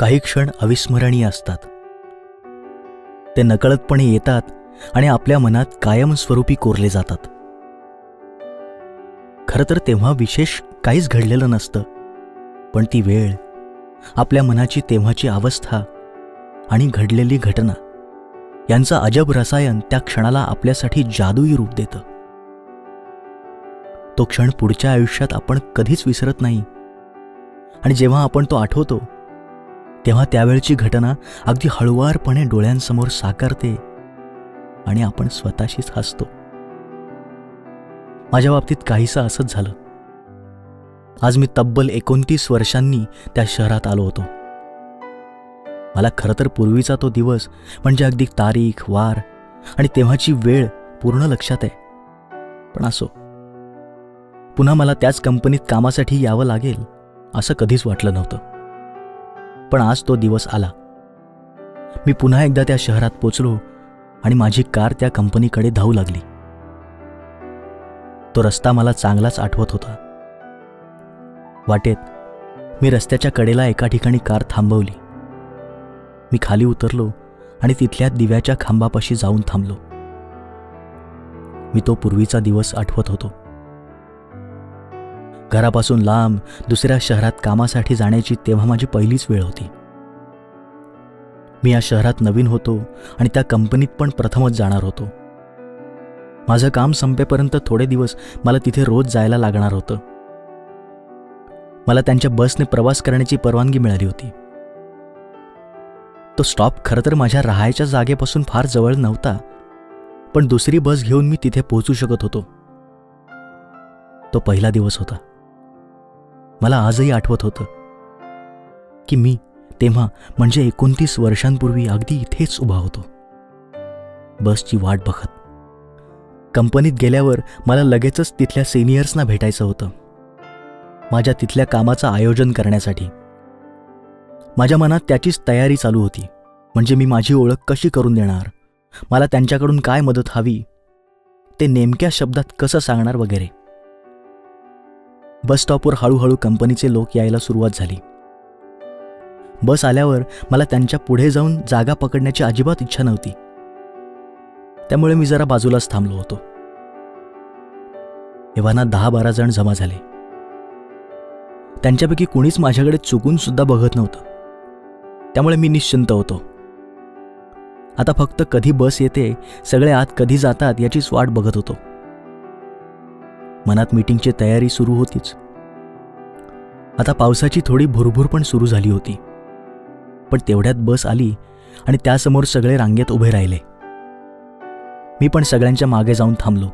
काही क्षण अविस्मरणीय असतात. ते नकळतपणे येतात आणि आपल्या मनात कायमस्वरूपी कोरले जातात. खरं तर तेव्हा विशेष काहीच घडलेलं नसतं, पण ती वेळ, आपल्या मनाची तेव्हाची अवस्था आणि घडलेली घटना यांचं अजब रसायन त्या क्षणाला आपल्यासाठी जादुई रूप देतं. तो क्षण पुढच्या आयुष्यात आपण कधीच विसरत नाही आणि जेव्हा आपण तो आठवतो तेव्हा त्यावेळची घटना अगदी हळुवारपणे डोळ्यांसमोर साकारते आणि आपण स्वतःशीच हसतो. माझ्या बाबतीत काहीसं असंच झालं. आज मी तब्बल 29 वर्षांनी त्या शहरात आलो होतो. मला खरं तर पूर्वीचा तो दिवस म्हणजे अगदी तारीख, वार आणि तेव्हाची वेळ पूर्ण लक्षात आहे. पण असो, पुन्हा मला त्याच कंपनीत कामासाठी यावं लागेल असं कधीच वाटलं नव्हतं. पण आज तो दिवस आला. मी पुन्हा एकदा त्या शहरात पोचलो आणि माझी कार त्या कंपनीकडे धावू लागली. तो रस्ता मला चांगलाच आठवत होता. वाटेत मी रस्त्याच्या कडेला एका ठिकाणी कार थांबवली. मी खाली उतरलो आणि तिथल्या दिव्याच्या खांबापाशी जाऊन थांबलो. मी तो पूर्वीचा दिवस आठवत होतो. घरापासून लांब दुसऱ्या शहरात कामासाठी जाण्याची तेव्हा माझी पहिलीच वेळ होती. मी या शहरात नवीन होतो आणि त्या कंपनीत पण प्रथमच जाणार होतो. माझं काम संपेपर्यंत थोडे दिवस मला तिथे रोज जायला लागणार होतं. मला त्यांच्या बसने प्रवास करण्याची परवानगी मिळाली होती. तो स्टॉप खरं तर माझ्या राहायच्या जागेपासून फार जवळ नव्हता, पण दुसरी बस घेऊन मी तिथे पोहोचू शकत होतो. तो पहिला दिवस होता. मला आजही आठवत होतं की मी तेव्हा म्हणजे 29 वर्षांपूर्वी अगदी इथेच उभा होतो, बसची वाट बघत. कंपनीत गेल्यावर मला लगेचच तिथल्या सिनियर्सना भेटायचं होतं, माझ्या तिथल्या कामाचं आयोजन करण्यासाठी. माझ्या मनात त्याचीच तयारी चालू होती. म्हणजे मी माझी ओळख कशी करून देणार, मला त्यांच्याकडून काय मदत हवी, ते नेमक्या शब्दात कसं सांगणार वगैरे. बस स्टॉपवर हळूहळू कंपनीचे लोक यायला सुरुवात झाली. बस आल्यावर मला त्यांच्या पुढे जाऊन जागा पकडण्याची अजिबात इच्छा नव्हती. त्यामुळे मी जरा बाजूलाच थांबलो होतो. एव्हाना 10-12 जण जमा झाले. त्यांच्यापैकी कुणीच माझ्याकडे चुकून सुद्धा बघत नव्हतं. त्यामुळे मी निश्चिंत होतो. आता फक्त कधी बस येते, सगळे आत कधी जातात याचीच वाट बघत होतो. मनात मीटिंगची तयारी सुरू होतीच. आता पावसाची थोडी भुरभुर पण सुरू झाली होती. पण तेवढ्यात बस आली आणि त्यासमोर सगळे रांगेत उभे राहिले. मी पण सगळ्यांच्या मागे जाऊन थांबलो.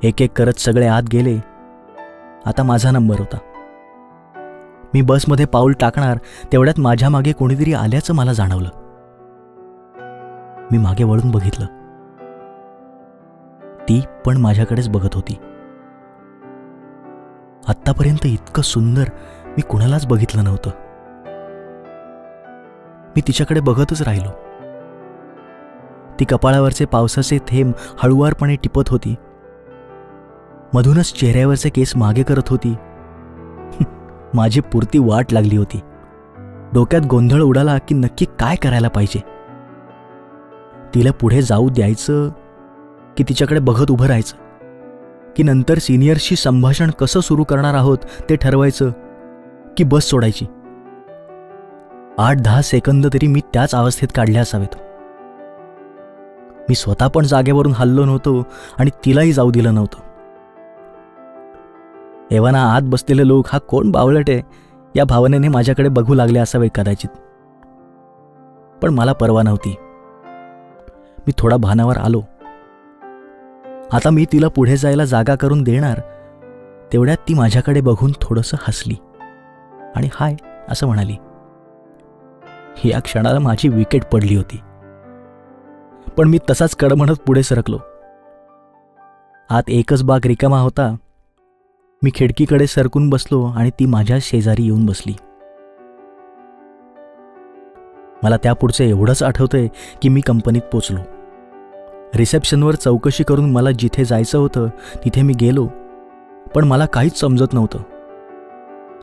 एक एक करत सगळे आत गेले. आता माझा नंबर होता. मी बसमध्ये पाऊल टाकणार तेवढ्यात माझ्या मागे कोणीतरी आल्याचं मला जाणवलं. मी मागे वळून बघितलं. ती पण माझ्याकडेच बघत होती. आत्तापर्यंत इतकं सुंदर मी कुणालाच बघितलं नव्हतं. मी तिच्याकडे बघतच राहिलो. ती कपाळावरचे पावसाचे थेंब हळुवारपणे टिपत होती. मधूनच चेहऱ्यावरचे केस मागे करत होती. माझी पुरती वाट लागली होती. डोक्यात गोंधळ उडाला की नक्की काय करायला पाहिजे. तिला पुढे जाऊ द्यायचं की तिच्याकडे बघत उभं राहायचं, की नंतर सिनियर्सशी संभाषण कसं सुरू करणार आहोत ते ठरवायचं, की बस सोडायची. 8-10 सेकंद तरी मी त्याच अवस्थेत काढले असावेत. मी स्वतः पण जागेवरून हललो नव्हतो आणि तिलाही जाऊ दिलं नव्हतं. एव्हाना आत बसलेले लोक हा कोण बावळट आहे या भावनेने माझ्याकडे बघू लागले असावे कदाचित. पण मला पर्वा नव्हती. मी थोडा भानावर आलो. आता मी तिला पुढे जायला जागा करून देणार तेवढ्यात ती माझ्याकडे बघून थोडंसं हसली आणि हाय असं म्हणाली. या क्षणाला माझी विकेट पडली होती. पण मी तसाच कडमडत पुढे सरकलो. आत एकच बाग रिकामा होता. मी खिडकीकडे सरकून बसलो आणि ती माझ्या शेजारी येऊन बसली. मला त्यापुढचं एवढंच आठवतंय की मी कंपनीत पोचलो. रिसेप्शनवर चौकशी करून मला जिथे जायचं होतं तिथे मी गेलो, पण मला काहीच समजत नव्हतं.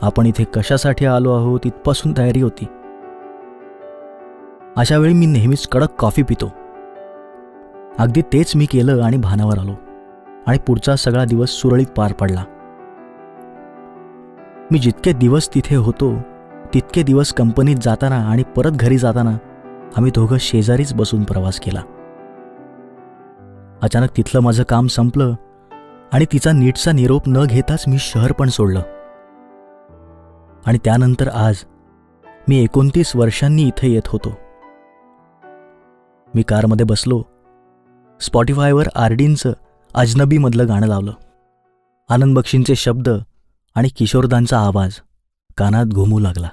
आपण इथे कशासाठी आलो आहोत इथपासून तयारी होती. अशा वेळी मी नेहमीच कडक कॉफी पितो. अगदी तेच मी केलं आणि भानावर आलो आणि पुढचा सगळा दिवस सुरळीत पार पडला. मी जितके दिवस तिथे होतो तितके दिवस कंपनीत जाताना आणि परत घरी जाताना आम्ही दोघं शेजारीच बसून प्रवास केला. अचानक तिथलं माझं काम संपलं आणि तिचा नीटचा निरोप न घेताच मी शहर पण सोडलं. आणि त्यानंतर आज मी 29 वर्षांनी इथे येत होतो. मी कारमध्ये बसलो. स्पॉटिफायवर आरडींचं अजनबीमधलं गाणं लावलं. आनंद बक्षींचे शब्द आणि किशोरदांचा आवाज कानात घुमू लागला.